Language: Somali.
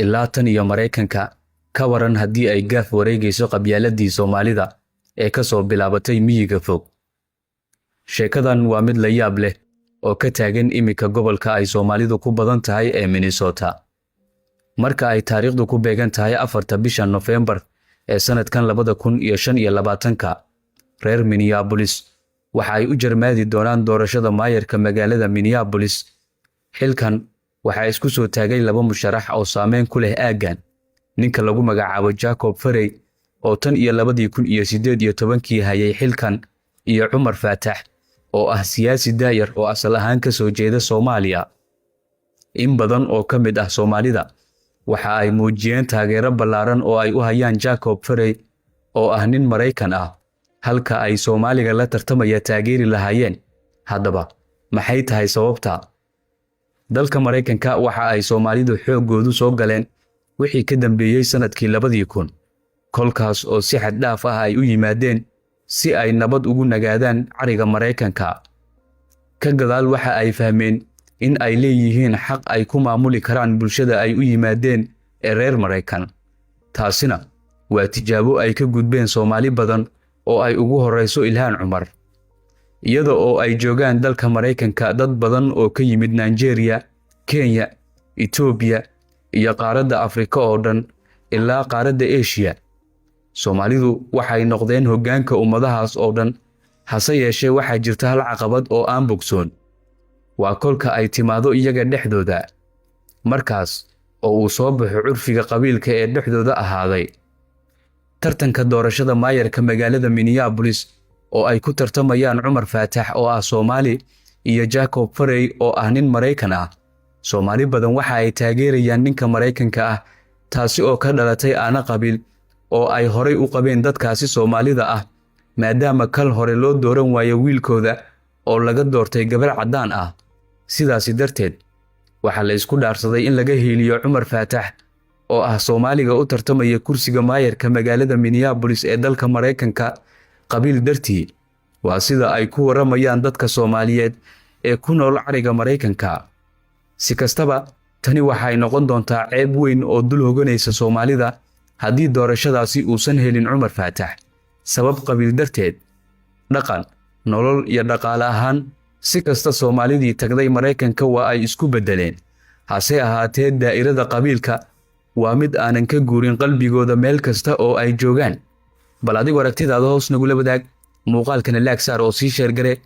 ilaa tan iyo Mareykanka ka waran haddii ay gaaf wareegayso qabyaaladii Soomaalida ee ka soo bilaabatay miyiga fog. Sheekadan waa mid la yaab leh oo ka taagan imika gobolka ay Soomaalidu ku badan tahay ee Minnesota. Marka ay taariikhdu ku beegan tahay 4 bisha November ee sanadkan 2025, reer Minneapolis waxa ay u jarmaadi doonaan doorashada maayarka magaalada Minneapolis. Xilkan waxa isku soo taagay laba musharax oo saameyn ku leh aaggan. Ninka lagu magacaabo Jacob Frey oo tan iyo 2018 hayay xilkan, iyo Cumar Faatax oo ah siyaasi daayar oo asal ahaan ka soo jeeda Soomaaliya. In badan oo ka mid ah Soomaalida waxa ay muujiyeen taageero ballaaran oo ay u hayaan Jacob Frey oo ah nin Mareykan ah, halka ay Soomaaliga la tartamaya taageeri lahaayeen. Haddaba maxay tahay sababta? Dalka Mareykanka waxa ay Soomaalidu xoogoodu soo galeen wixii ka dambeeyay sanadkii 2000, kolkaas oo si xad dhaaf ah ay u yimaadeen si ay nabad ugu nagaadaan cariga Mareykanka. Ka gadaal waxa ay fahmeen in ay leeyihiin xaq ay ku maamuli karaan bulshada ay u yimaadeen ee reer Mareykan. Taasina waa tijaabo ay ka gudbeen Soomaali badan oo ay ugu horeyso Ilhaan Cumar. Iyada oo ay joogaan dalka Mareykanka dad badan oo ka yimid Nigeria, Kenya, Ethiopia iyo qaaradda Afrika oo dhan ilaa qaaradda Asia, Soomaalidu waxay noqdeen hoggaanka ummadahaas oo dhan. Hase yeeshee waxaa jirta hal caqabad oo aan bogsoon. Waa kolka ay timaado iyaga dhexdooda. Markaas oo uu soo baxo curfiga qabiilka ee dhexdooda ahaaday. Tartanka doorashada maayarka magaalada Minneapolis oo ay ku tartamayaan Cumar Faatax oo ah Soomaali iyo Jacob Frey oo ah nin Mareykan ah. Soomaali badan waxa ay taageerayaan ninka Mareykanka ah, taasi oo ka dhalatay aana qabiil oo ay horay u qabeen dadkaasi Soomaalida ah, maadaama kal hore loo dooran waayo wiilkooda oo laga doortay gabar caddaan ah. Sidaasi darteed waxa la isku dhaarsaday in laga heeliyo Cumar Faatax oo ah Soomaaliga u tartamaya kursiga maayarka magaalada Minneapolis ee dalka Mareykanka qabiil dartii. Waa sida ay ku waramayaan dadka Soomaaliyeed ee ku nool cariga Mareykanka. Si kastaba, tani waxay noqon doontaa ceeb weyn oo dul hoganaysa Soomaalida haddii doorashadaasi uusan helin Cumar Faatax sabab qabiil darteed. Dhaqan, nolol iyo dhaqaale ahaan, si kasta Soomaalidii tagday Mareykanka waa ay isku bedeleen. Hase ahaatee daa'irada qabiilka waa mid aanan ka guurin qalbigooda meel kasta oo ay joogaan. Bal adigu aragtidaada hoos nagula wadaag, muuqaalkana laag saar oo sii sheer gare.